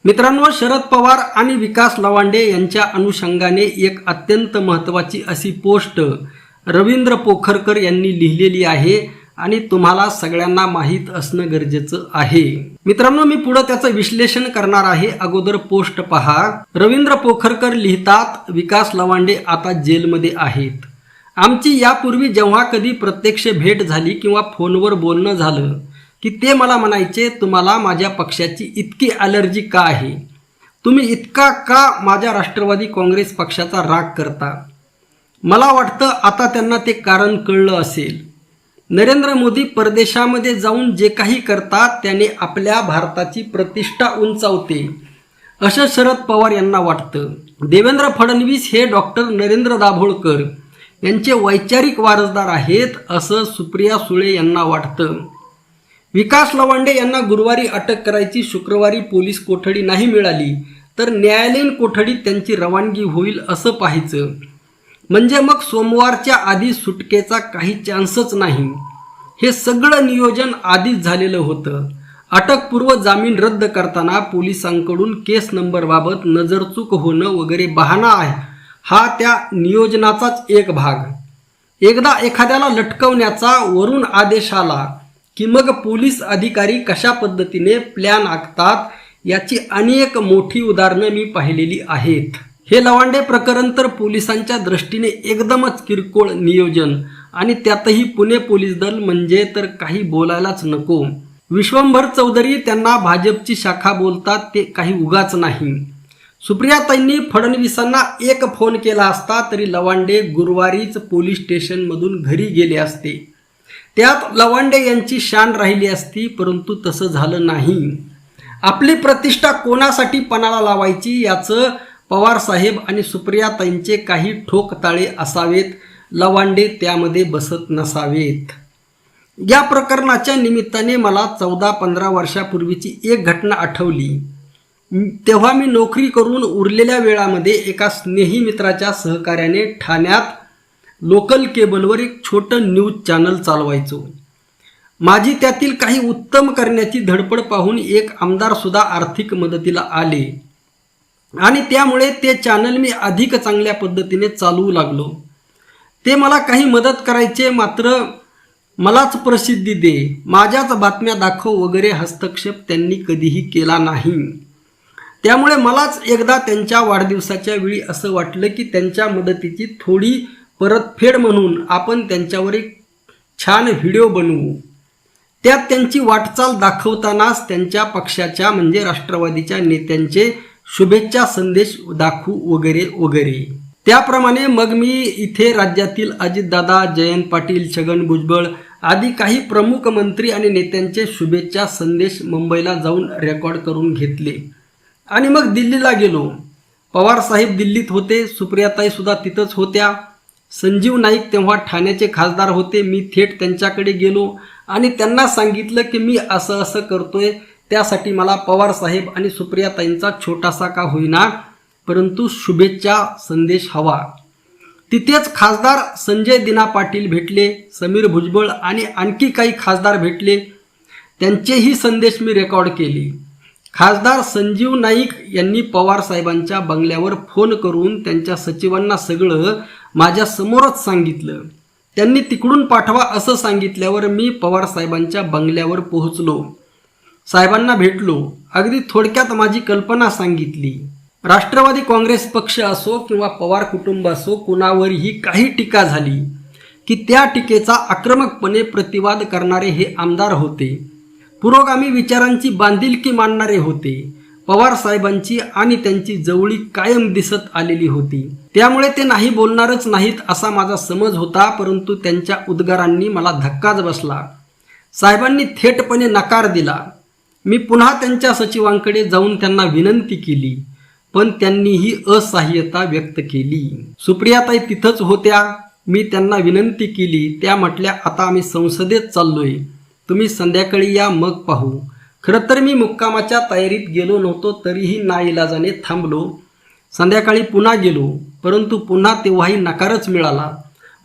मित्रांनो, शरद पवार आणि विकास लवांडे यांच्या अनुषंगाने एक अत्यंत महत्त्वाची अशी पोस्ट रवींद्र पोखरकर यांनी लिहिलेली आहे आणि तुम्हाला सगळ्यांना माहीत असणं गरजेचं आहे. मित्रांनो, मी पुढे त्याचं विश्लेषण करणार आहे. अगोदर पोस्ट पहा. रवींद्र पोखरकर लिहितात, विकास लवांडे आता जेलमध्ये आहेत. आमची यापूर्वी जेव्हा कधी प्रत्यक्ष भेट झाली किंवा फोनवर बोलणं झालं की ते मला म्हणायचे, तुम्हाला माझ्या पक्षाची इतकी ॲलर्जी का आहे? तुम्ही इतका का माझ्या राष्ट्रवादी काँग्रेस पक्षाचा राग करता? मला वाटतं आता त्यांना ते कारण कळलं असेल. नरेंद्र मोदी परदेशामध्ये जाऊन जे काही करतात त्याने आपल्या भारताची प्रतिष्ठा उंचावते असं शरद पवार यांना वाटतं. देवेंद्र फडणवीस हे डॉक्टर नरेंद्र दाभोळकर यांचे वैचारिक वारसदार आहेत असं सुप्रिया सुळे यांना वाटतं. विकास लवांडे यांना गुरुवारी अटक करायची, शुक्रवारी पोलीस कोठडी नाही मिळाली तर न्यायालयीन कोठडीत त्यांची रवानगी होईल असं पाहायचं. म्हणजे मग सोमवारच्या आधी सुटकेचा काही चान्सच नाही. हे सगळं नियोजन आधीच झालेलं होतं. अटकपूर्व जामीन रद्द करताना पोलिसांकडून केस नंबरबाबत नजरचूक होणं वगैरे बहाणा आहे. हा त्या नियोजनाचाच एक भाग. एकदा एखाद्याला लटकवण्याचा वरून आदेश आला की मग पोलीस अधिकारी कशा पद्धतीने प्लॅन आखतात याची अनेक मोठी उदाहरणं मी पाहिलेली आहेत. हे लवांडे प्रकरण तर पोलिसांच्या दृष्टीने एकदमच किरकोळ नियोजन आणि त्यातही पुणे पोलीस दल म्हणजे तर काही बोलायलाच नको. विश्वंभर चौधरी त्यांना भाजपची शाखा बोलतात ते काही उगाच नाही. सुप्रियाताईंनी फडणवीसांना एक फोन केला असता तरी लवांडे गुरुवारीच पोलीस स्टेशनमधून घरी गेले असते. त्यात लवांडे यांची शान राहिली असती, परंतु तसं झालं नाही. आपली प्रतिष्ठा कोणासाठी पणाला लावायची याचं पवारसाहेब आणि सुप्रियाताईंचे काही ठोकताळे असावेत. लवांडे त्यामध्ये बसत नसावेत. या प्रकरणाच्या निमित्ताने मला 14-15 वर्षापूर्वीची एक घटना आठवली. तेव्हा मी नोकरी करून उरलेल्या वेळामध्ये एका स्नेही मित्राच्या सहकार्याने ठाण्यात लोकल केबलवर एक छोटं न्यूज चॅनल चालवायचो. माझी त्यातील काही उत्तम करण्याची धडपड पाहून एक आमदार सुद्धा आर्थिक मदतीला आले आणि त्यामुळे ते चॅनल मी अधिक चांगल्या पद्धतीने चालवू लागलो. ते मला काही मदत करायचे, मात्र मलाच प्रसिद्धी दे, माझ्याच बातम्या दाखव वगैरे हस्तक्षेप त्यांनी कधीही केला नाही. त्यामुळे मलाच एकदा त्यांच्या वाढदिवसाच्या वेळी असं वाटलं की त्यांच्या मदतीची थोडी परतफेड म्हणून आपण त्यांच्यावर एक छान व्हिडिओ बनवू. त्यात त्यांची वाटचाल दाखवतानाच त्यांच्या पक्षाच्या म्हणजे राष्ट्रवादीच्या नेत्यांचे शुभेच्छा संदेश दाखवू वगैरे वगैरे. त्याप्रमाणे मग मी इथे राज्यातील अजितदादा, जयंत पाटील, छगन भुजबळ आदी काही प्रमुख मंत्री आणि नेत्यांचे शुभेच्छा संदेश मुंबईला जाऊन रेकॉर्ड करून घेतले आणि मग दिल्लीला गेलो. पवारसाहेब दिल्लीत होते, सुप्रियाताई सुद्धा तिथंच होत्या. संजीव नाईक तेव्हा ठाण्याचे खासदार होते. मी थेट त्यांच्याकडे गेलो आणि त्यांना सांगितलं की मी असं असं करतोय, त्यासाठी मला पवारसाहेब आणि सुप्रियाताईंचा छोटासा का होईना परंतु शुभेच्छा संदेश हवा. तिथेच खासदार संजय दिना पाटील भेटले, समीर भुजबळ आणि आणखी काही खासदार भेटले. त्यांचेही संदेश मी रेकॉर्ड केले. खासदार संजीव नाईक यांनी पवारसाहेबांच्या बंगल्यावर फोन करून त्यांच्या सचिवांना सगळं माझ्या समोरच सांगितलं. त्यांनी तिकडून पाठवा असं सांगितल्यावर मी पवारसाहेबांच्या बंगल्यावर पोहोचलो. साहेबांना भेटलो. अगदी थोडक्यात माझी कल्पना सांगितली. राष्ट्रवादी काँग्रेस पक्ष असो किंवा पवार कुटुंब असो, कुणावरही काही टीका झाली की त्या टीकेचा आक्रमकपणे प्रतिवाद करणारे हे आमदार होते. पुरोगामी विचारांची बांधिलकी मानणारे होते. पवार साहेबांची आणि त्यांची जवळीक कायम दिसत आलेली होती. त्यामुळे ते नाही बोलणारच नाहीत असा माझा समज होता, परंतु त्यांच्या उद्गारांनी मला धक्काच बसला. साहेबांनी थेटपणे नकार दिला. मी पुन्हा त्यांच्या सचिवांकडे जाऊन त्यांना विनंती केली, पण त्यांनीही असहाय्यता व्यक्त केली. सुप्रियाताई तिथंच होत्या. मी त्यांना विनंती केली. त्या म्हटल्या, आता आम्ही संसदेत चाललोय, तुम्ही संध्याकाळी या मग पाहू. खरं तर मी मुक्कामाच्या तयारीत गेलो नव्हतो, तरीही नाईलाजाने थांबलो. संध्याकाळी पुन्हा गेलो, परंतु पुन्हा तेव्हाही नकारच मिळाला.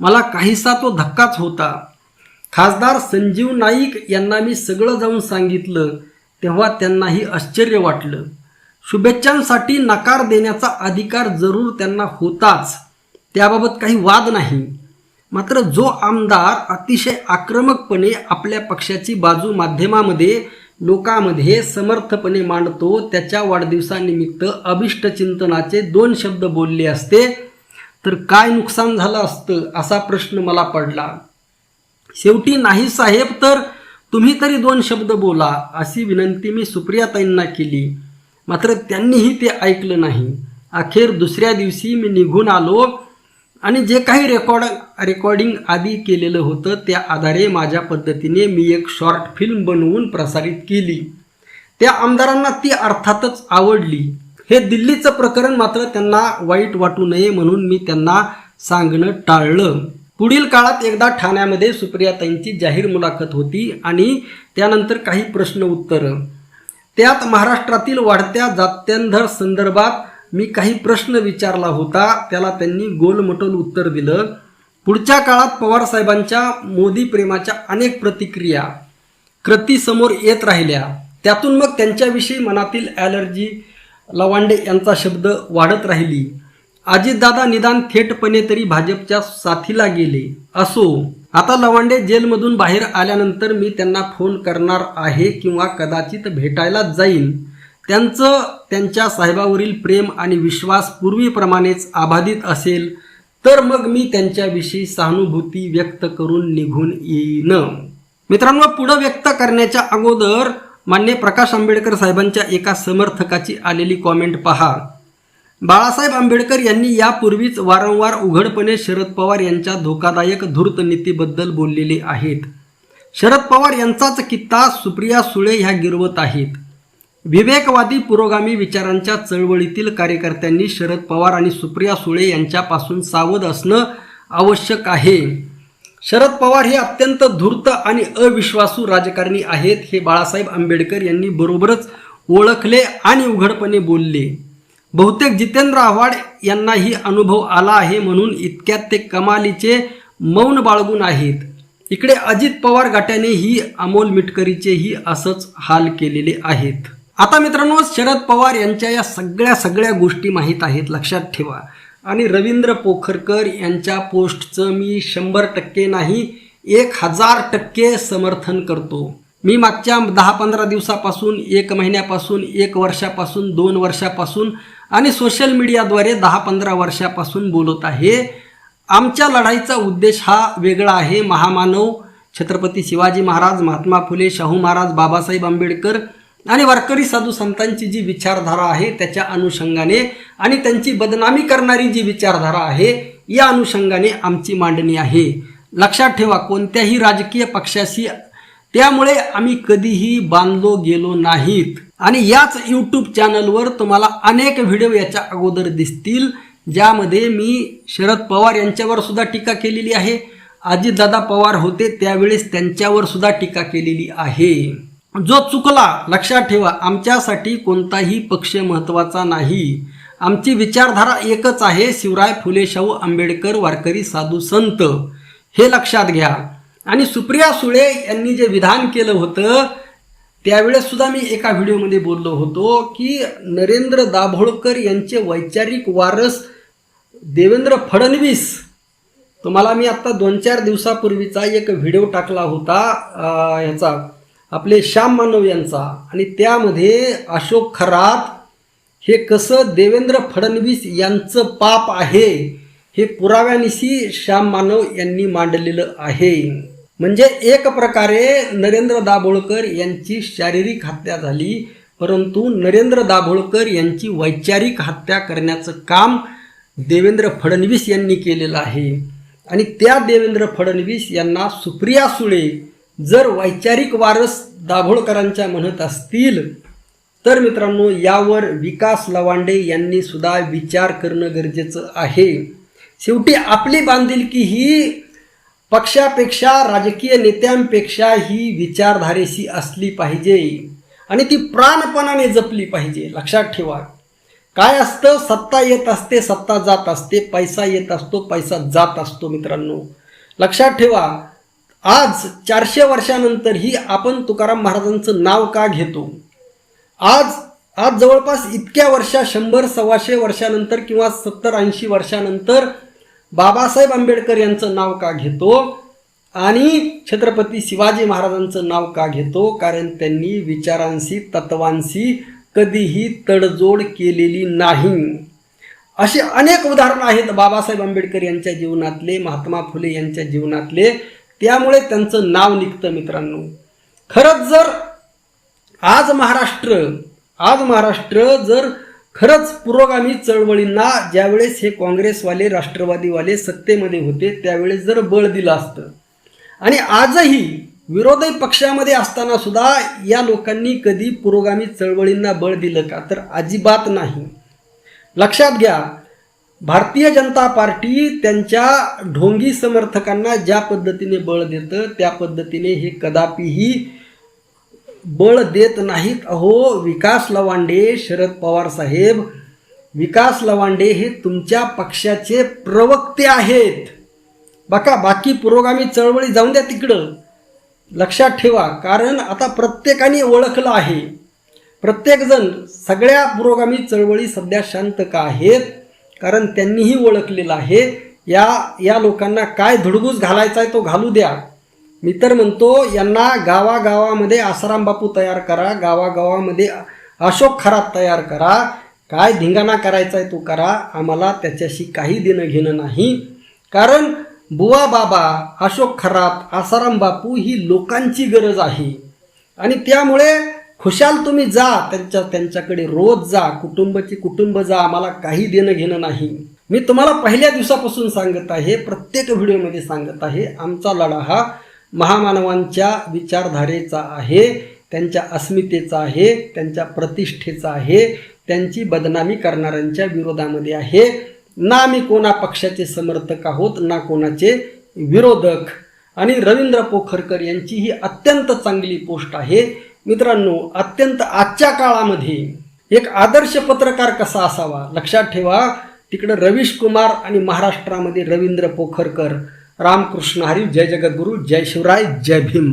मला काहीसा तो धक्काच होता. खासदार संजीव नाईक यांना मी सगळं जाऊन सांगितलं तेव्हा त्यांनाही आश्चर्य वाटलं. शुभेच्छांसाठी नकार देण्याचा अधिकार जरूर त्यांना होताच, त्याबाबत काही वाद नाही. मात्र जो आमदार अतिशय आक्रमकपणे आपल्या पक्षाची बाजू माध्यमामध्ये लोकांमध्ये समर्थपणे मांडतो, त्याच्या वाढदिवसानिमित्त अभिष्ट चिंतनाचे 2 शब्द बोलले असते तर काय नुकसान झालं असतं असा प्रश्न मला पडला. शेवटी नाही साहेब तर तुम्ही तरी 2 शब्द बोला अशी विनंती मी सुप्रियाताईंना केली. मात्र त्यांनीही ते ऐकलं नाही. अखेर दुसऱ्या दिवशी मी निघून आलो आणि जे काही रेकॉर्डिंग आधी केलेलं होतं त्या आधारे माझ्या पद्धतीने मी एक शॉर्ट फिल्म बनवून प्रसारित केली. त्या आमदारांना ती अर्थातच आवडली. हे दिल्लीचं प्रकरण मात्र त्यांना वाईट वाटू नये म्हणून मी त्यांना सांगणं टाळलं. पुढील काळात एकदा ठाण्यामध्ये सुप्रियाताईंची जाहीर मुलाखत होती आणि त्यानंतर काही प्रश्न उत्तरं. त्यात महाराष्ट्रातील वाढत्या जात्यांधर संदर्भात मी काही प्रश्न विचारला होता. त्याला त्यांनी गोलमटोल उत्तर दिलं. पुढच्या काळात पवार साहेबांच्या मोदी प्रेमाच्या अनेक प्रतिक्रिया कृती समोर येत राहिल्या. त्यातून मग त्यांच्याविषयी मनातील ॲलर्जी लवांडे यांचा शब्द वाढत राहिली. अजितदादा निदान थेटपणे तरी भाजपच्या साथीला गेले. असो, आता लवांडे जेलमधून बाहेर आल्यानंतर मी त्यांना फोन करणार आहे किंवा कदाचित भेटायला जाईन. त्यांचं त्यांच्या साहेबावरील प्रेम आणि विश्वास पूर्वीप्रमाणेच अबाधित असेल तर मग मी त्यांच्याविषयी सहानुभूती व्यक्त करून निघून येईन. मित्रांनो, पुढं व्यक्त करण्याच्या अगोदर माननीय प्रकाश आंबेडकर साहेबांच्या एका समर्थकाची आलेली कॉमेंट पहा. बाळासाहेब आंबेडकर यांनी यापूर्वीच वारंवार उघडपणे शरद पवार यांच्या धोकादायक धूर्त नीतीबद्दल बोललेले आहेत. शरद पवार यांचाच कित्ता सुप्रिया सुळे ह्या गिरवत आहेत. विवेकवादी पुरोगामी विचारांच्या चळवळीतील कार्यकर्त्यांनी शरद पवार आणि सुप्रिया सुळे यांच्यापासून सावध असणं आवश्यक आहे. शरद पवार हे अत्यंत धूर्त आणि अविश्वासू राजकारणी आहेत हे बाळासाहेब आंबेडकर यांनी बरोबरच ओळखले आणि उघडपणे बोलले. बहुतेक जितेंद्र आव्हाड यांनाही अनुभव आला आहे म्हणून इतक्यात ते कमालीचे मौन बाळगून आहेत. इकडे अजित पवार गटाने ही अमोल मिटकरीचेही असंच हाल केलेले आहेत. आता मित्रांनो, शरद पवार यांच्या या सगळ्या गोष्टी माहीत आहेत, लक्षात ठेवा. आणि रवींद्र पोखरकर यांच्या पोस्टचं मी 100% नाही 1000% समर्थन करतो. मी मागच्या 10-15 दिवसापासून, 1 महिन्यापासून, 1 वर्षापासून, 2 वर्षापासून आणि सोशल मीडियाद्वारे 10-15 वर्षापासून बोलत आहे. आमच्या लढाईचा उद्देश हा वेगळा आहे. महामानव छत्रपती शिवाजी महाराज, महात्मा फुले, शाहू महाराज, बाबासाहेब आंबेडकर आणि वारकरी साधू संतांची जी विचारधारा आहे त्याच्या अनुषंगाने आणि त्यांची बदनामी करणारी जी विचारधारा आहे या अनुषंगाने आमची मांडणी आहे. लक्षात ठेवा, कोणत्याही राजकीय पक्षाशी त्यामुळे आम्ही कधीही बांधलो गेलो नाहीत. आणि याच यूट्यूब चॅनलवर तुम्हाला अनेक व्हिडिओ याच्या अगोदर दिसतील ज्यामध्ये मी शरद पवार यांच्यावर सुद्धा टीका केलेली आहे. अजितदादा पवार होते त्यावेळेस त्यांच्यावर सुद्धा टीका केलेली आहे. जो चुकला, लक्षात ठेवा, आमच्यासाठी कोणताही पक्ष महत्त्वाचा नाही. आमची विचारधारा एकच आहे, शिवराय फुले शाहू आंबेडकर वारकरी साधू संत, हे लक्षात घ्या. आणि सुप्रिया सुळे यांनी जे विधान केलं होतं त्यावेळेस सुद्धा मी एका व्हिडिओमध्ये बोललो होतो की नरेंद्र दाभोळकर यांचे वैचारिक वारस देवेंद्र फडणवीस, तुम्हाला मी आता 2-4 दिवसापूर्वीचा एक व्हिडिओ टाकला होता ह्याचा आपले श्याम मानव यांचा, आणि त्यामध्ये अशोक खरात हे कसं देवेंद्र फडणवीस यांचं पाप आहे हे पुराव्यानिशी श्याम मानव यांनी मांडलेलं आहे. म्हणजे एक प्रकारे नरेंद्र दाभोळकर यांची शारीरिक हत्या झाली, परंतु नरेंद्र दाभोळकर यांची वैचारिक हत्या करण्याचं काम देवेंद्र फडणवीस यांनी केलेलं आहे. आणि त्या देवेंद्र फडणवीस यांना सुप्रिया सुळे जर वैचारिक वारस दाभोळकरांच्या म्हणत असतील तर मित्रांनो यावर विकास लवांडे यांनी सुद्धा विचार करणं गरजेचं आहे. शेवटी आपली बांधिलकी ही पक्षापेक्षा, राजकीय नेत्यांपेक्षा ही विचारधारेशी असली पाहिजे आणि ती प्राणपणाने जपली पाहिजे. लक्षात ठेवा, काय असतं, सत्ता येत असते, सत्ता जात असते, पैसा येत असतो, पैसा जात असतो. मित्रांनो लक्षात ठेवा, आज 400 वर्षानंतरही आपण तुकाराम महाराजांचं नाव का घेतो? आज आज जवळपास इतक्या 100-125 वर्षानंतर किंवा 70-80 वर्षानंतर बाबासाहेब आंबेडकर यांचं नाव का घेतो आणि छत्रपती शिवाजी महाराजांचं नाव का घेतो? कारण त्यांनी विचारांशी, तत्वांशी कधीही तडजोड केलेली नाही. असे अनेक उदाहरण आहेत बाबासाहेब आंबेडकर यांच्या जीवनातले, महात्मा फुले यांच्या जीवनातले. त्यामुळे त्यांचं नाव निघतं. मित्रांनो, खरंच जर आज महाराष्ट्र जर खरंच पुरोगामी चळवळींना ज्यावेळेस हे काँग्रेसवाले, राष्ट्रवादीवाले सत्तेमध्ये होते त्यावेळेस जर बळ दिलं असतं आणि आजही विरोधी पक्षामध्ये असताना सुद्धा या लोकांनी कधी पुरोगामी चळवळींना बळ दिलं का? तर अजिबात नाही. लक्षात घ्या, भारतीय जनता पार्टी त्यांच्या ढोंगी समर्थकांना ज्या पद्धतीने बळ देतं त्या पद्धतीने हे कदापिही बळ देत नाहीत. अहो, विकास लवांडे, शरद पवार साहेब, विकास लवांडे हे तुमच्या पक्षाचे प्रवक्ते आहेत. बघा, बाकी पुरोगामी चळवळी जाऊन द्या तिकडं, लक्षात ठेवा. कारण आता प्रत्येकाने ओळखलं आहे, प्रत्येकजण सगळ्या पुरोगामी चळवळी सध्या शांत का आहेत? कारण त्यांनीही ओळखलेलं आहे या लोकांना काय धुडगूस घालायचा आहे तो घालू द्या. मी तर म्हणतो यांना गावागावामध्ये आसाराम बापू तयार करा, गावागावामध्ये अशोक खरात तयार करा, काय धिंगाणा करायचा आहे तो करा, आम्हाला त्याच्याशी काही देणं घेणं नाही. कारण बुवा बाबा, अशोक खरात, आसाराम बापू ही लोकांची गरज आहे आणि त्यामुळे खुशाल तुम्ही जा त्यांच्याकडे रोज जा, कुटुंब जा, आम्हाला काही देणं घेणं नाही. मी तुम्हाला पहिल्या दिवसापासून सांगत आहे, प्रत्येक व्हिडिओमध्ये सांगत आहे, आमचा लढा हा महामानवांच्या विचारधारेचा आहे, त्यांच्या अस्मितेचा आहे, त्यांच्या प्रतिष्ठेचा आहे, त्यांची बदनामी करणाऱ्यांच्या विरोधामध्ये आहे. ना आम्ही कोणा पक्षाचे समर्थक आहोत ना कोणाचे विरोधक. आणि रवींद्र पोखरकर यांची ही अत्यंत चांगली पोस्ट आहे. मित्रांनो, अत्यंत आजच्या काळामध्ये एक आदर्श पत्रकार कसा असावा लक्षात ठेवा. तिकडे रवीश कुमार आणि महाराष्ट्रामध्ये रवींद्र पोखरकर. रामकृष्ण हरी. जय जगद्गुरू. जय शिवराय. जय भीम.